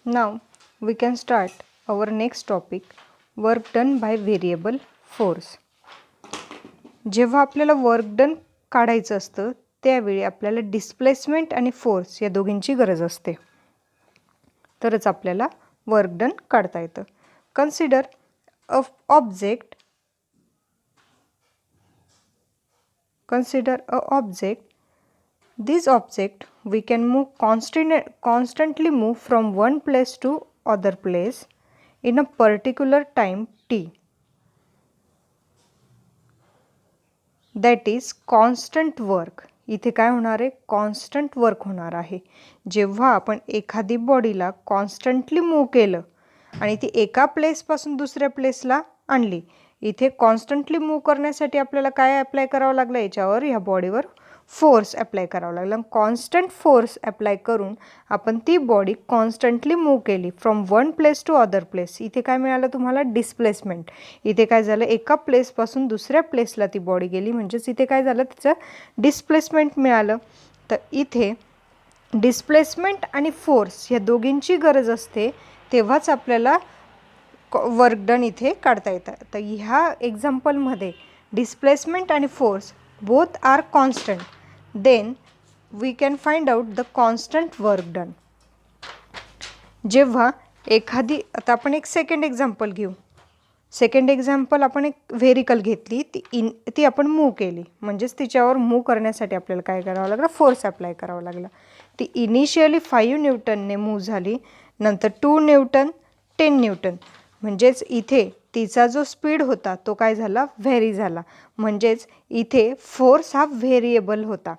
Now we can start our next topic, work done by variable force. जेव्हा आपल्याला work done काढायचं असतं त्यावेळी आपल्याला डिस्प्लेसमेंट आणि फोर्स या दोघींची गरज असते, तरच आपल्याला वर्क डन काढता येतं. Consider a object This object we can constantly move from one place to other place in a particular time t. That is constant work. इथे काय होणार आहे? कॉन्स्टंट वर्क होणार आहे. जेव्हा आपण एखादी बॉडीला कॉन्स्टंटली मूव केलं आणि ती एका प्लेसपासून दुसऱ्या प्लेसला आणली, इथे कॉन्स्टंटली मूव करण्यासाठी आपल्याला काय अप्लाय करावं लागलं? याच्यावर, ह्या बॉडीवर फोर्स अप्लाय करावं लागलं. कॉन्स्टंट फोर्स अप्लाय करून आपण ती बॉडी कॉन्स्टंटली मूव केली from one place to other place. इथे काय मिळालं तुम्हाला? डिस्प्लेसमेंट. इथे काय झालं? एका प्लेसपासून दुसऱ्या प्लेसला ती बॉडी गेली, म्हणजेच इथे काय झालं? तिचं डिस्प्लेसमेंट मिळालं. तर इथे डिस्प्लेसमेंट आणि फोर्स ह्या दोघींची गरज असते, तेव्हाच आपल्याला वर्क डन इथे काढता येतं. तर ह्या एक्झाम्पलमध्ये डिस्प्लेसमेंट आणि force both are constant, then we can find out the constant work done. जेव्हा एखादी, आता आपण एक सेकंड एक्झाम्पल घेऊ. सेकंड एक्झाम्पल आपण एक व्हेरिकल घेतली, ती आपण मूव केली, म्हणजेच तिच्यावर मूव करण्यासाठी आपल्याला काय करावं लागलं? फोर्स अप्लाय करावं लागलं. ती इनिशियली 5 न्यूटनने मूव झाली, नंतर 2 न्यूटन, 10 न्यूटन. म्हणजेच इथे तिचा जो स्पीड होता तो काय झाला? व्हेरी झाला. म्हणजेच इथे फोर्स हा व्हेरिएबल होता.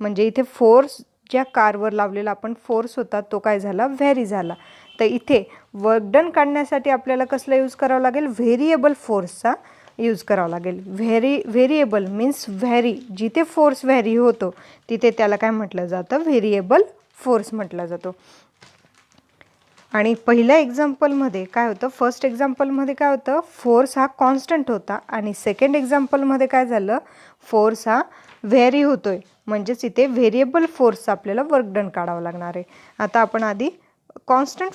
म्हणजे इथे फोर्स, ज्या कारवर लावलेला आपण फोर्स होता तो काय झाला? व्हेरी झाला. तर इथे वर्क डन काढण्यासाठी आपल्याला कसला यूज करावं लागेल? व्हेरिएबल फोर्सचा यूज करावा लागेल. Variable means very. जिथे फोर्स व्हेरी होतो तिथे त्याला काय म्हटलं जातं? व्हेरिएबल फोर्स म्हटलं जातो. आणि पहिल्या एक्झाम्पलमध्ये काय होतं? फर्स्ट एक्झाम्पलमध्ये काय होतं? फोर्स हा कॉन्स्टंट होता आणि सेकंड एक्झाम्पलमध्ये काय झालं? फोर्स हा व्हेरी होतोय, म्हणजेच इथे व्हेरिएबल फोर्सचा आपल्याला वर्क डन काढावं लागणार आहे. आता आपण आधी कॉन्स्टंट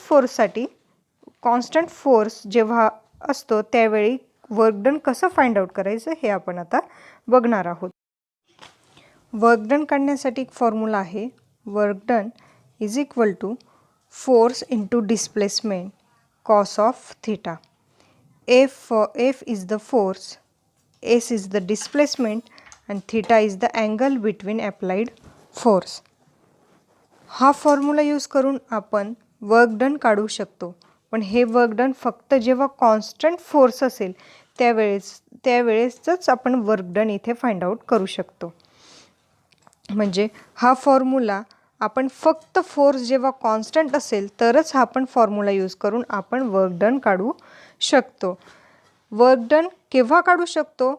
फोर्स जेव्हा असतो त्यावेळी वर्क डन कसं फाइंड आउट करायचं हे आपण आता बघणार आहोत. वर्क डन काढण्यासाठी एक फॉर्म्युला आहे. Work done is equal to force into displacement cos of theta. F is the force, S is the displacement and theta is the angle between applied force. हा फॉर्म्युला यूज करून आपण work done काढू शकतो, पण हे work done फक्त जेव्हा constant force असेल त्यावेळेसच आपण वर्क डन इथे फाइंड आउट करू शकतो. म्हणजे हा फॉर्म्युला आपण फक्त फोर्स जेव्हा कॉन्स्टंट असेल तरच हा आपण फॉर्म्युला यूज करून आपण वर्क डन काढू शकतो. वर्क डन केव्हा काढू शकतो?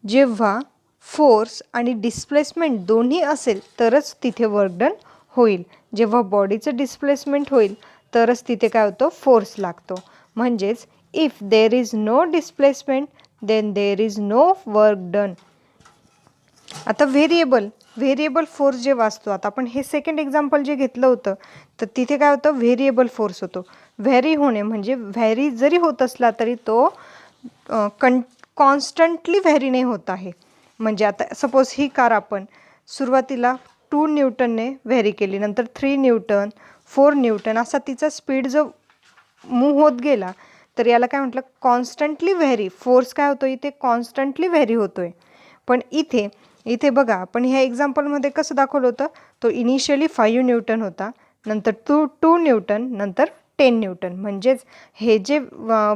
जेव्हा फोर्स आणि डिस्प्लेसमेंट दोन्ही असेल तरच तिथे वर्क डन होईल. जेव्हा बॉडीचं डिस्प्लेसमेंट होईल तरच तिथे काय होतं? फोर्स लागतो. म्हणजेच if there is no displacement then there is no work done. आता व्हेरिएबल फोर्स जेव्हा असतो, आता आपण हे सेकंड एक्झाम्पल जे घेतलं होतं तर तिथे काय होतं? व्हेरिएबल फोर्स होतो. व्हेरी होणे म्हणजे व्हेरी जरी होत असला तरी तो कॉन्स्टंटली व्हेरी नाही होत आहे. म्हणजे आता सपोज ही कार आपण सुरुवातीला 2 न्यूटनने व्हेरी केली, नंतर 3 न्यूटन, 4 न्यूटन असा तिचा स्पीड जो मूव होत गेला, तर याला काय म्हटलं? Constantly very. फोर्स काय होतो इथे? कॉन्स्टंटली व्हेरी होतोय. पण इथे बघा, आपण ह्या एक्झाम्पलमध्ये कसं दाखवलं होतं? तो इनिशियली 5 न्यूटन होता, नंतर 2 न्यूटन, नंतर 10 न्यूटन. म्हणजेच हे जे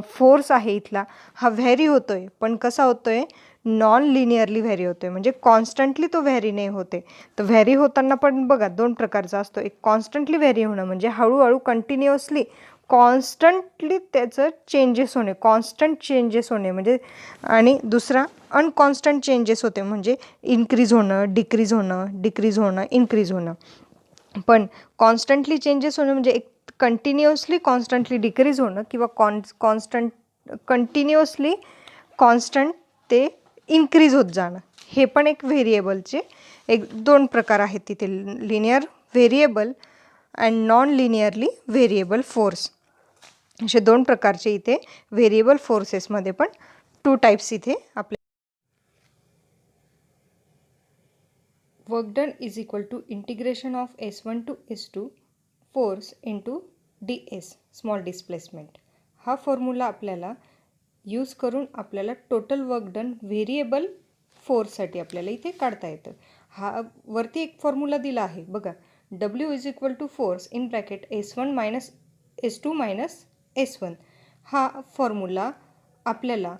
फोर्स आहे इथला हा व्हेरी होतोय, पण कसा होतोय? नॉन लिनियरली व्हेरी होतोय. म्हणजे कॉन्स्टंटली तो व्हेरी नाही होते. तर व्हेरी होताना पण बघा 2 प्रकारचा असतो. एक कॉन्स्टंटली व्हेरी होणं म्हणजे हळूहळू कंटिन्युअसली कॉन्स्टंटली त्याचं कॉन्स्टंट चेंजेस होणे म्हणजे, आणि दुसरा अनकॉन्स्टंट चेंजेस होते म्हणजे इन्क्रीज होणं, डिक्रीज होणं, इन्क्रीज होणं. पण कॉन्स्टंटली चेंजेस होणं म्हणजे एक कंटिन्युअसली कॉन्स्टंटली डिक्रीज होणं किंवा कंटिन्युअसली कॉन्स्टंट ते इन्क्रीज होत जाणं. हे पण एक व्हेरिएबलचे 2 प्रकार आहेत तिथे, linear variable and non linearly variable force. असे दोन प्रकारचे इथे व्हेरिएबल फोर्सेसमध्ये पण 2 टाइप्स इथे आपले. Work done is equal to integration of S1 to S2 force into DS small displacement. हा फॉर्म्युला आपल्याला यूज करून आपल्याला टोटल वर्क डन व्हेरिएबल फोर्ससाठी आपल्याला इथे काढता येतं. हा वरती एक फॉर्म्युला दिला आहे बघा, W is equal to force in bracket S1 minus S2 minus S1. हा फॉर्म्युला आपल्याला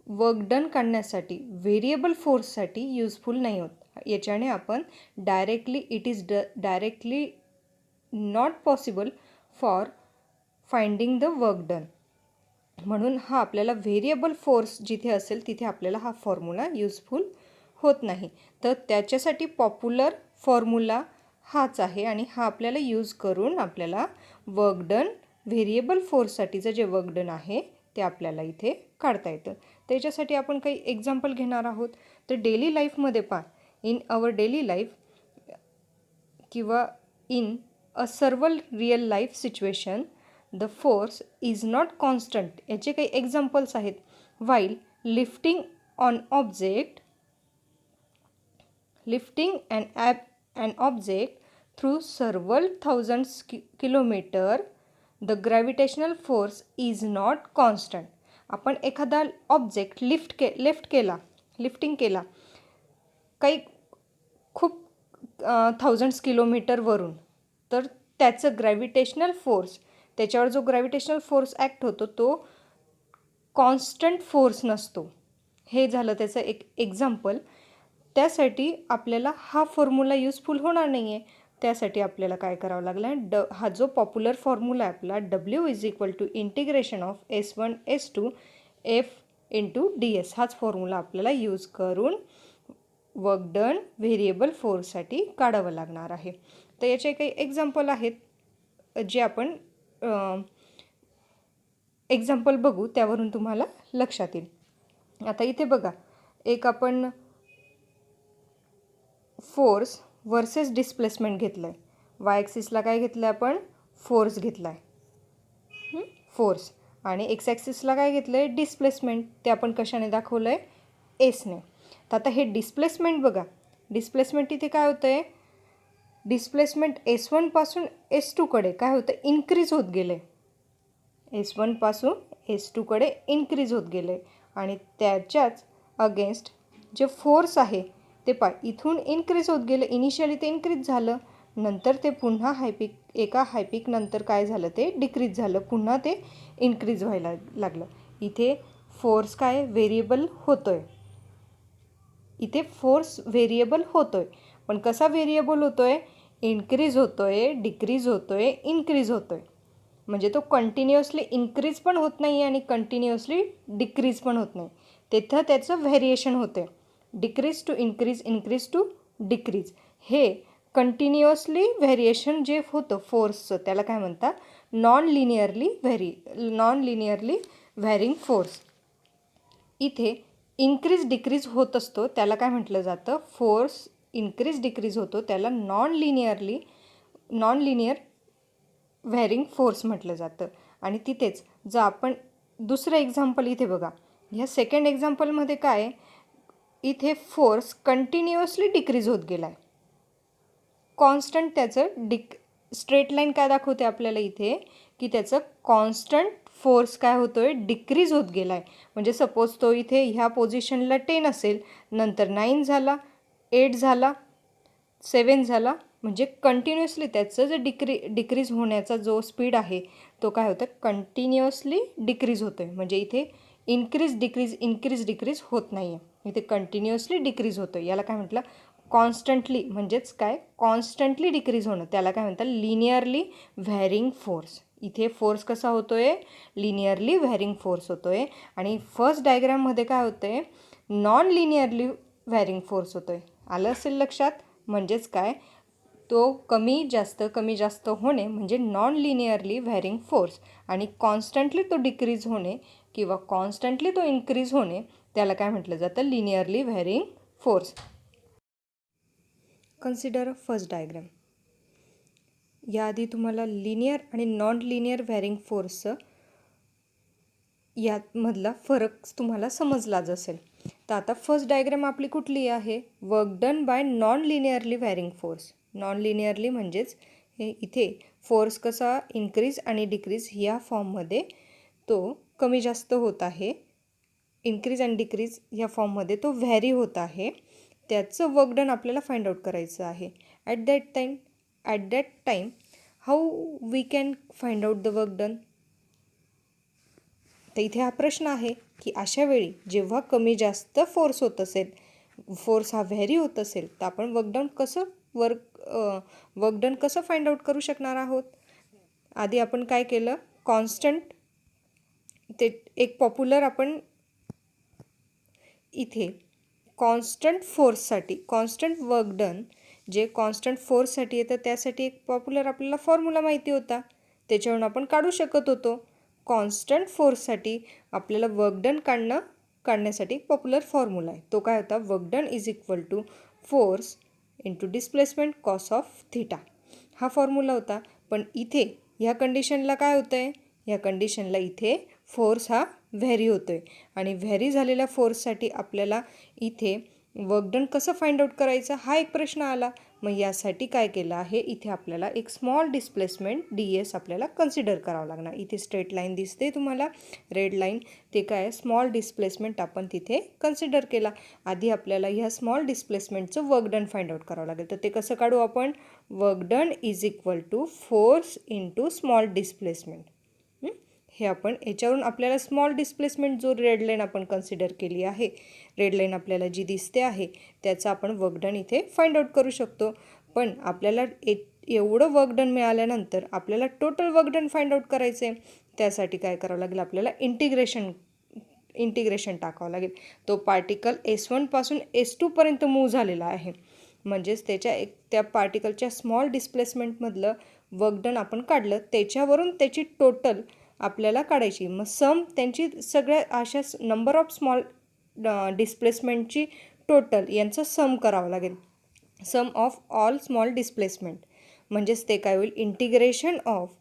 वर्क डन काढण्यासाठी व्हेरिएबल फोर्ससाठी यूजफुल नाही होत. याच्याने आपण it is directly not possible for finding the work done. म्हणून हा आपल्याला व्हेरिएबल फोर्स जिथे असेल तिथे आपल्याला हा फॉर्म्युला यूजफुल होत नाही. तर त्याच्यासाठी पॉप्युलर फॉर्म्युला हाच आहे आणि हा आपल्याला यूज करून आपल्याला वर्क डन व्हेरिएबल फोर्ससाठीचं जे वर्क डन आहे ते आपल्याला इथे काढता येतं. त्याच्यासाठी आपण काही एक्झाम्पल घेणार आहोत. तर डेली लाईफमध्ये इन अवर डेली लाईफ किंवा in a सर्वल real life situation the force is not constant. याचे काही एक्झाम्पल्स आहेत. While lifting an object through several thousands kilometer, the gravitational force is not constant. आपण एखादा ऑब्जेक्ट लिफ्टिंग केला काही खूप thousands किलोमीटरवरून, तर त्याचं ग्रॅव्हिटेशनल फोर्स, त्याच्यावर जो ग्रॅव्हिटेशनल फोर्स ॲक्ट होतो तो कॉन्स्टंट फोर्स नसतो. हे झालं त्याचं एक एक्झाम्पल. त्यासाठी आपल्याला हा फॉर्म्युला यूजफुल होणार नाही आहे. त्यासाठी आपल्याला काय करावं लागलं आहे, हा जो पॉप्युलर फॉर्म्युला आहे आपला W is equal to integration of S1 S2 F into DS, हाच फॉर्म्युला आपल्याला यूज करून वर्क डन व्हेरिएबल फोर्ससाठी काढावं लागणार आहे. तर याचे काही एक्झाम्पल आहेत जे आपण एक्झाम्पल बघू, त्यावरून तुम्हाला लक्षात येईल. आता इथे बघा, एक आपण फोर्स वर्सेस डिस्प्लेसमेंट घेतलं आहे. वाय ॲक्सिसला काय घेतलं आहे आपण, फोर्स घेतला आहे, फोर्स. आणि एक्स ॲक्सिसला काय घेतलं आहे, डिस्प्लेसमेंट. ते आपण कशाने दाखवलं आहे, एसने. तर आता हे डिस्प्लेसमेंट बघा, डिस्प्लेसमेंट इथे काय होतं आहे, डिस्प्लेसमेंट S1 पासून S2 कडे काय होतं, इन्क्रीज होत गेलं आहे. S1 पासून S2 कडे इन्क्रीज होत गेलं आहे. आणि त्याच्याच अगेन्स्ट जे फोर्स आहे ते इथून इन्क्रीज होत गेलं. इनिशियली ते इन्क्रीज झालं, नंतर ते पुन्हा एका हायपिक नंतर काय झालं, ते डिक्रीज झालं, पुन्हा ते इन्क्रीज व्हायला लागलं. इथे फोर्स काय व्हेरिएबल होतोय, इथे फोर्स व्हेरिएबल होतोय. पण कसा व्हेरिएबल होतोय, इन्क्रीज होतोय, डिक्रीज होतोय, इन्क्रीज होतोय. म्हणजे तो कंटिन्युअसली इन्क्रीज पण होत नाही आणि कंटिन्युअसली डिक्रीज पण होत नाही. तिथं त्याचं व्हेरिएशन होते, decrease to increase, increase to decrease. हे कंटिन्युअसली व्हेरिएशन जे होतं फोर्सचं त्याला काय म्हणतात, नॉन लिनियरली व्हॅरिंग फोर्स. इथे इन्क्रीज डिक्रीज होत असतो त्याला काय म्हटलं जातं, फोर्स इन्क्रीज डिक्रीज होतो त्याला नॉन लिनियर व्हॅरिंग फोर्स म्हटलं जातं. आणि तिथेच जर आपण दुसरं एक्झाम्पल इथे बघा, ह्या सेकंड एक्झाम्पलमध्ये काय, इथे फोर्स कंटिन्युअसली डिक्रीज होत गेला आहे, कॉन्स्टंट. त्याचं स्ट्रेट लाईन काय दाखवते आपल्याला इथे, की त्याचं कॉन्स्टंट फोर्स काय होतोय, डिक्रीज होत गेला आहे. म्हणजे सपोज तो इथे ह्या पोझिशनला 10 असेल, नंतर 9 झाला, 8 झाला, 7 झाला, म्हणजे कंटिन्युअसली त्याचं जे डिक्रीज होण्याचा जो स्पीड आहे तो काय होतं, कंटिन्युअसली डिक्रीज होतो आहे. म्हणजे इथे इन्क्रीज डिक्रीज होत नाही आहे, इथे कंटिन्युअसली डिक्रीज होतो आहे. याला काय म्हटलं, कॉन्स्टंटली, म्हणजेच काय, कॉन्स्टंटली डिक्रीज होणं, त्याला काय म्हणतात, लिनियरली व्हॅरिंग फोर्स. इथे फोर्स कसा होतो आहे, लिनियरली व्हॅरिंग फोर्स होतो आहे. आणि फर्स्ट डायग्राममध्ये काय होतं आहे, नॉन लिनियरली व्हॅरिंग फोर्स होतो आहे. आलं असेल लक्षात. म्हणजेच काय, तो कमी जास्त होणे म्हणजे नॉन लिनियरली व्हॅरिंग फोर्स. आणि कॉन्स्टंटली तो डिक्रीज होणे किंवा कॉन्स्टंटली तो इन्क्रीज होणे त्याला काय म्हटलं जातं, linearly varying force. Consider a first diagram. याआधी तुम्हाला लिनियर आणि नॉन लिनियर व्हॅरिंग फोर्सचं यामधला फरक तुम्हाला समजलाच असेल. तर आता फर्स्ट डायग्राम आपली कुठली आहे? Work done bye non linearly varying force. Non linearly म्हणजेच हे इथे फोर्स कसा इन्क्रीज आणि डिक्रीज या फॉर्ममध्ये तो कमी जास्त होत आहे. इन्क्रीज आणि डिक्रीज या फॉर्ममध्ये तो व्हॅरी होत आहे. त्याचं वर्क डन आपल्याला फाइंड आउट करायचं आहे. At that time how we can find out the work done. तर इथे हा प्रश्न आहे की अशा वेळी जेव्हा कमी जास्त फोर्स होत असेल, फोर्स हा व्हॅरी होत असेल, तर आपण वर्क डन कसं फाइंड आउट करू शकणार आहोत? आधी आपण काय केलं? कॉन्स्टंट, ते एक पॉप्युलर आपण इथे कॉन्स्टंट फोर्ससाठी कॉन्स्टंट वर्क डन जे कॉन्स्टंट फोर्ससाठी येतं त्यासाठी एक पॉप्युलर आपल्याला फॉर्म्युला माहिती होता, त्याच्यावरून आपण काढू शकत होतो. कॉन्स्टंट फोर्ससाठी आपल्याला वर्क डन काढण्यासाठी एक पॉप्युलर फॉर्म्युला आहे. तो काय होता? Work done is equal to force into displacement cos of theta. हा फॉर्म्युला होता. पण इथे ह्या कंडिशनला काय होतं आहे? ह्या कंडिशनला इथे फोर्स हा व्हॅरी होतो आहे आणि व्हॅरी झालेल्या फोर्ससाठी आपल्याला इथे वर्क डन कसं फाइंड आउट करायचं हा एक प्रश्न आला. मग यासाठी काय केलं आहे? इथे आपल्याला एक स्मॉल डिस्प्लेसमेंट DS आपल्याला कन्सिडर करावं लागणार. इथे स्ट्रेट लाईन दिसते तुम्हाला, रेड लाईन, ते काय स्मॉल डिस्प्लेसमेंट आपण तिथे कन्सिडर केला. आधी आपल्याला ह्या स्मॉल डिस्प्लेसमेंटचं वर्क डन फाइंड आउट करावं लागेल. तर ते कसं काढू आपण? Work done is equal to force into small displacement. हे आपण याच्यावरून आपल्याला स्मॉल डिस्प्लेसमेंट जो रेड लाईन आपण कन्सिडर केली आहे, रेड लाईन आपल्याला जी दिसते आहे त्याचा आपण वर्क डन इथे फाइंड आउट करू शकतो. पण आपल्याला एवढं वर्क डन मिळाल्यानंतर आपल्याला total work done find out करायचं आहे. त्यासाठी काय करावं लागेल? आपल्याला इंटिग्रेशन टाकावं लागेल. तो पार्टिकल S1 पासून S2 पर्यंत मूव्ह झालेला आहे, म्हणजेच त्या पार्टिकलच्या स्मॉल डिस्प्लेसमेंटमधलं वर्क डन आपण काढलं, त्याच्यावरून त्याची टोटल आपल्याला काढायची. मग सम त्यांची सगळ्या अशा नंबर ऑफ स्मॉल डिस्प्लेसमेंटची टोटल यांचं सम करावं लागेल. Sum of all small displacement म्हणजेच ते काय होईल? Integration of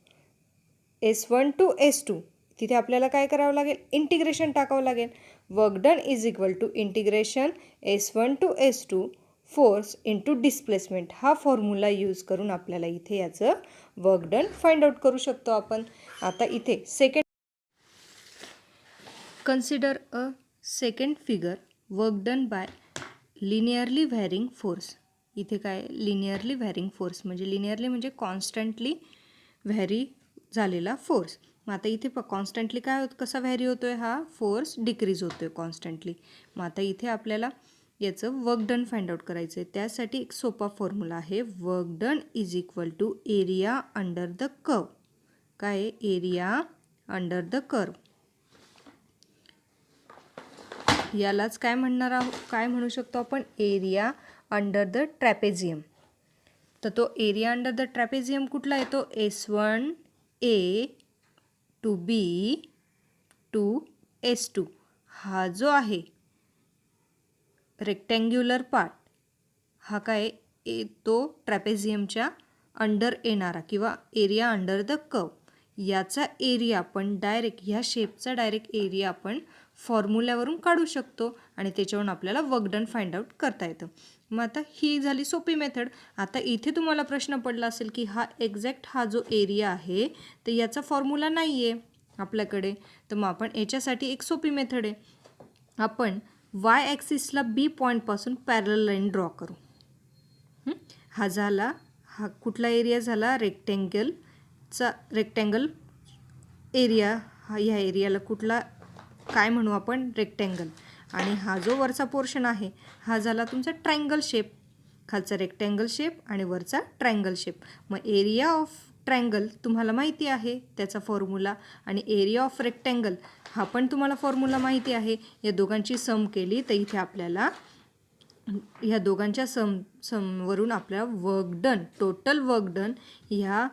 S1 to S2. तिथे आपल्याला काय करावं लागेल? इंटिग्रेशन टाकावं लागेल. Work done is equal to integration S1 to S2 force into displacement. हा फॉर्म्युला यूज करून आपल्याला इथे याचं वर्क डन फाइंड आउट करू शकतो आपण. आता इथे consider a second figure work done bye linearly varying force. इथे काय? लिनियरली व्हॅरिंग फोर्स म्हणजे कॉन्स्टंटली व्हॅरी झालेला फोर्स. मग आता इथे कॉन्स्टंटली कसा व्हॅरी होतो आहे? हा फोर्स डिक्रीज होतो आहे कॉन्स्टंटली. मग आता इथे आपल्याला याचं वर्क डन फाइंड आउट करायचं आहे. त्यासाठी एक सोपा फॉर्म्युला आहे. Work done is equal to area under the curve. काय आहे? Area under the curve. यालाच काय म्हणू शकतो आपण? Area under the trapezium. तर तो एरिया अंडर द ट्रॅपेझियम कुठला येतो? S1A to B to S2. हा जो आहे रेक्टँग्युलर पार्ट, हा काय? तो ट्रॅपेझियमच्या अंडर येणारा किंवा एरिया अंडर द कर्व, याचा एरिया आपण ह्या शेपचा डायरेक्ट एरिया आपण फॉर्म्युल्यावरून काढू शकतो आणि त्याच्यावरून आपल्याला वर्क डन फाइंड आउट करता येतं. मग आता ही झाली सोपी मेथड. आता इथे तुम्हाला प्रश्न पडला असेल की हा जो एरिया आहे तर याचा फॉर्म्युला नाही आहे आपल्याकडे. तर मग आपण याच्यासाठी एक सोपी मेथड आहे. आपण वाय ॲक्सिसला B पॉईंटपासून पॅरलल लाईन ड्रॉ करू. हा कुठला एरिया झाला? Rectangle area. ह्या एरियाला कुठला काय म्हणू आपण? रेक्टँगल. आणि हा जो वरचा पोर्शन आहे हा झाला तुमचा ट्रायंगल शेप. खालचा रेक्टँगल शेप आणि वरचा ट्रायंगल शेप. मग एरिया ऑफ ट्रायंगल तुम्हाला माहिती आहे त्याचा फॉर्म्युला, आणि एरिया ऑफ रेक्टँगल हा पण तुम्हाला फॉर्म्युला माहिती आहे. या दोघांची सम केली तर इथे आपल्याला ह्या दोघांच्या समवरून आपल्याला टोटल वर्क डन ह्या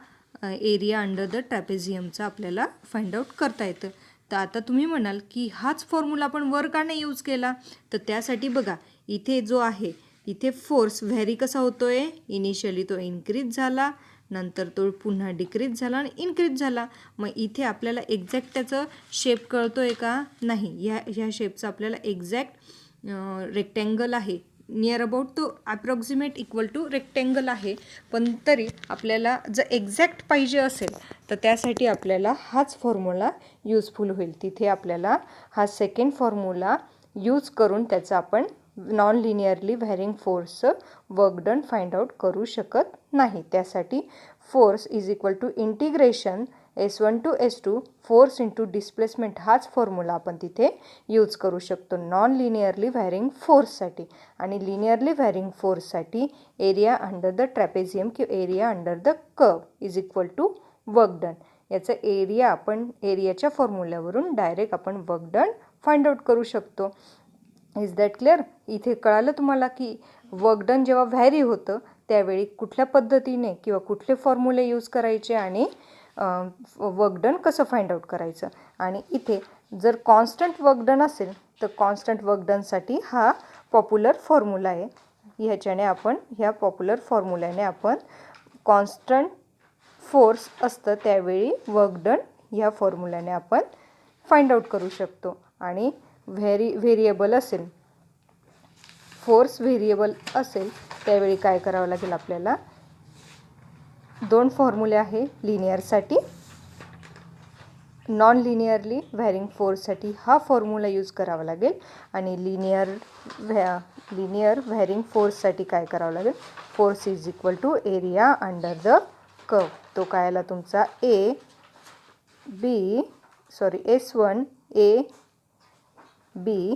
एरिया अंडर द ट्रॅपेझियमचा आपल्याला फाइंड आउट करता येतं. तर आता तुम्ही म्हणाल की हाच फॉर्म्युला आपण वर का नाही यूज केला? तर त्यासाठी बघा इथे जो आहे इथे फोर्स व्हॅरी कसा होतो आहे? इनिशियली तो इन्क्रीज झाला, नंतर तो पुन्हा डिक्रीज झाला आणि इन्क्रीज झाला. मग इथे आपल्याला एक्झॅक्ट त्याचं शेप कळतो आहे का? नाही. ह्या शेपचं आपल्याला एक्झॅक्ट रेक्टँगल आहे, नियर अबाउट तो ॲप्रॉक्सिमेट इक्वल टू रेक्टँगल आहे. पण तरी आपल्याला जर एक्झॅक्ट पाहिजे असेल तर त्यासाठी आपल्याला हाच फॉर्म्युला यूजफुल होईल. तिथे आपल्याला हा सेकंड फॉर्म्युला यूज करून त्याचं आपण नॉन लिनियरली व्हॅरिंग फोर्सचं वर्क डन फाइंड आउट करू शकत नाही. त्यासाठी force is equal to integration S1 to S2 force into displacement हाच फॉर्म्युला आपण तिथे यूज करू शकतो नॉन लिनियरली व्हॅरिंग फोर्ससाठी. आणि लिनियरली व्हॅरिंग फोर्ससाठी एरिया अंडर द ट्रॅपेझियम किंवा area under the curve is equal to work done. याचं एरिया आपण एरियाच्या फॉर्म्युल्यावरून डायरेक्ट आपण वर्क डन फाइंड आउट करू शकतो. Is that clear? इथे कळालं तुम्हाला की वर्क डन जेव्हा व्हॅरी होतं त्यावेळी कुठल्या पद्धतीने किंवा कुठले फॉर्म्युले यूज करायचे आणि वर्क डन कसं फाइंड आउट करायचं. आणि इथे जर कॉन्स्टंट वर्क डन असेल तर कॉन्स्टंट वर्क डनसाठी हा पॉप्युलर फॉर्म्युला आहे. ह्या पॉप्युलर फॉर्म्युल्याने आपण कॉन्स्टंट फोर्स असतं त्यावेळी वर्क डन ह्या फॉर्म्युल्याने आपण फाइंड आउट करू शकतो. आणि व्हेरिएबल असेल, फोर्स व्हेरिएबल असेल त्यावेळी काय करावं लागेल आपल्याला? दोन फॉर्म्युले आहे लिनियरसाठी. नॉन लिनियरली व्हॅरिंग फोर्ससाठी हा फॉर्म्युला यूज करावा लागेल आणि लिनियर व्हॅरिंग फोर्ससाठी काय करावं लागेल? Force is equal to area under the curve. तो काय आला तुमचा S1 A B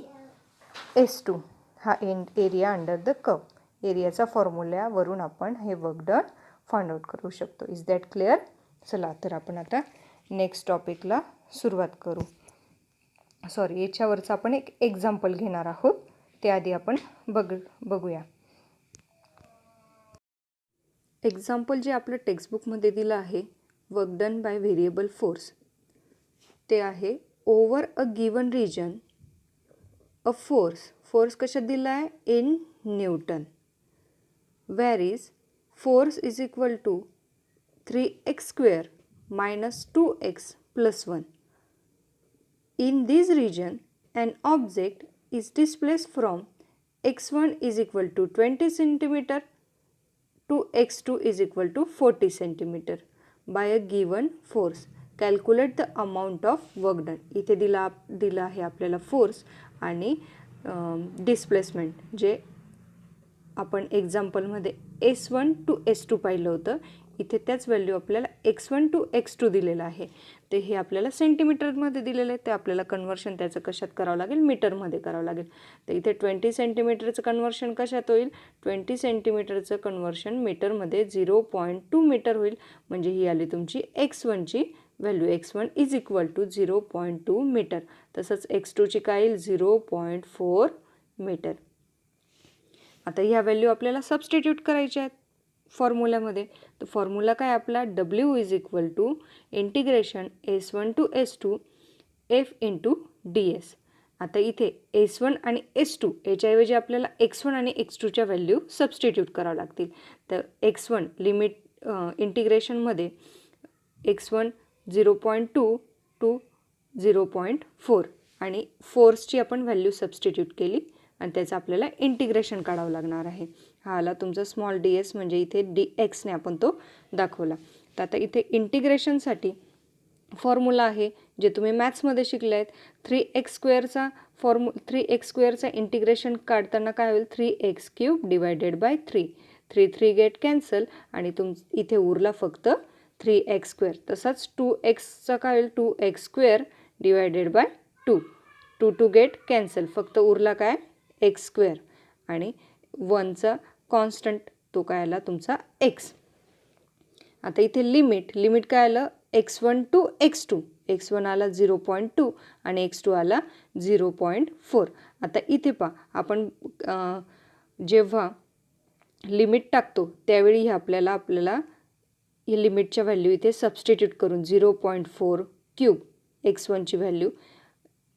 S2 हा एरिया अंडर द कर्व. एरियाचा फॉर्म्युल्यावरून आपण हे वर्क डन फाइंड आउट करू शकतो. Is that clear? चला तर आपण आता नेक्स्ट टॉपिकला सुरुवात करू. याच्यावरचं आपण एक एक्झाम्पल घेणार आहोत. त्याआधी आपण बघूया. एक्झाम्पल जे आपलं टेक्स्टबुकमध्ये दिलं आहे work done by variable force ते आहे over a given region a force कशात दिला आहे? In newton. Where force is equal to 3x² minus 2x plus 1. In this region, an object is displaced from x1 is equal to 20 cm to x2 is equal to 40 cm by a given force. Calculate the amount of work done. इथे दिला आहे आपल्याला force आणि displacement जे आपण एक्झाम्पलमध्ये S1 to S2 पाहिलं होतं. इथे त्याच व्हॅल्यू आपल्याला x1 टू x2 दिलेलं आहे. ते हे आपल्याला सेंटीमीटरमध्ये दिलेलं आहे. ते आपल्याला कन्वर्शन त्याचं कशात करावं लागेल? मीटरमध्ये करावं लागेल. तर इथे 20 सेंटीमीटरचं कन्वर्शन कशात होईल? 20 सेंटीमीटरचं कन्वर्शन मीटरमध्ये 0.2 मीटर होईल. म्हणजे ही आली तुमची x1ची value. x1 is equal to 0.2 metre. तसंच x2ची काय येईल? 0.4 मीटर. आता ह्या व्हॅल्यू आपल्याला सबस्टिट्यूट करायच्या आहेत फॉर्म्युल्यामध्ये. तर फॉर्म्युला काय आपला? W is equal to integration S1 to S2 F into DS. आता इथे S1 आणि S2 याच्याऐवजी आपल्याला x1 आणि x2च्या व्हॅल्यू सबस्टिट्यूट करावं लागतील. तर x1 लिमिट इंटिग्रेशनमध्ये x1 0.2 टू 0.4 आणि फोर्सची आपण व्हॅल्यू सबस्टिट्यूट केली आणि त्याचं आपल्याला इंटिग्रेशन काढावं लागणार आहे. हा आला तुमचा स्मॉल ds म्हणजे इथे dxने आपण तो दाखवला. तर आता इथे इंटिग्रेशनसाठी फॉर्म्युला आहे जे तुम्ही मॅथ्समध्ये शिकले आहेत. 3x² इंटिग्रेशन काढताना काय होईल? 3x³ divided by 3. 3 get cancel आणि इथे उरला फक्त 3x². तसाच 2xचा काय होईल? 2x² divided by 2. 2 get cancel, फक्त उरला काय? x² आणि 1चा कॉन्स्टंट तो काय आला तुमचा x. आता इथे लिमिट काय आलं? x1 to x2. x1 आला 0.2 आणि x2 आला 0.4. आता इथे पहा आपण जेव्हा लिमिट टाकतो त्यावेळी आपल्याला ही लिमिटच्या व्हॅल्यू इथे सबस्टिट्यूट करून 0.4³ x1ची व्हॅल्यू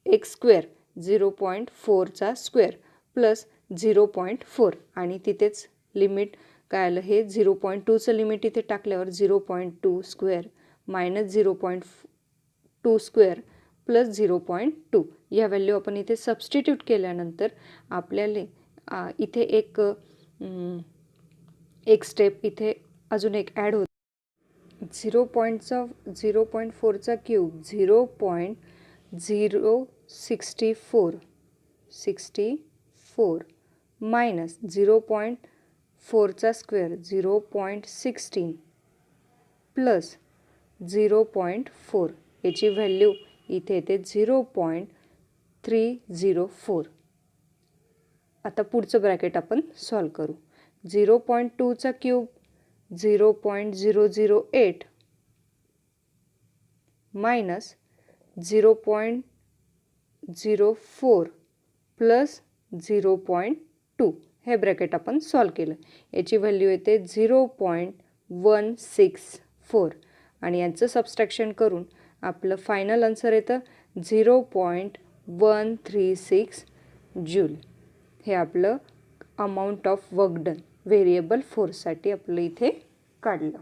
x² 0.4चा स्क्वेअर प्लस 0.4 आणि तिथेच लिमिट काय आलं, हे 0.2चं लिमिट इथे टाकल्यावर 0.2 स्क्वेअर मायनस 0.2 स्क्वेअर प्लस 0.2 या व्हॅल्यू आपण इथे सबस्टिट्यूट केल्यानंतर आपल्याला इथे एक स्टेप इथे अजून एक ॲड होतो. 0.4चा क्यूब 0.064 मायनस 0.4चा स्क्वेअर 0.16 प्लस 0.4 याची व्हॅल्यू इथे येते 0.304. आता पुढचं ब्रॅकेट आपण सॉल्व करू. 0.2चा क्यूब 0.008 मायनस 0.04 प्लस 0.2 हे ब्रॅकेट आपण सॉल्व केलं. याची व्हॅल्यू येते 0.164 आणि यांचं सबस्ट्रॅक्शन करून आपलं फायनल आन्सर येतं 0.136 जूल. हे आपलं amount of work done variable फोर्ससाठी आपलं इथे काढलं.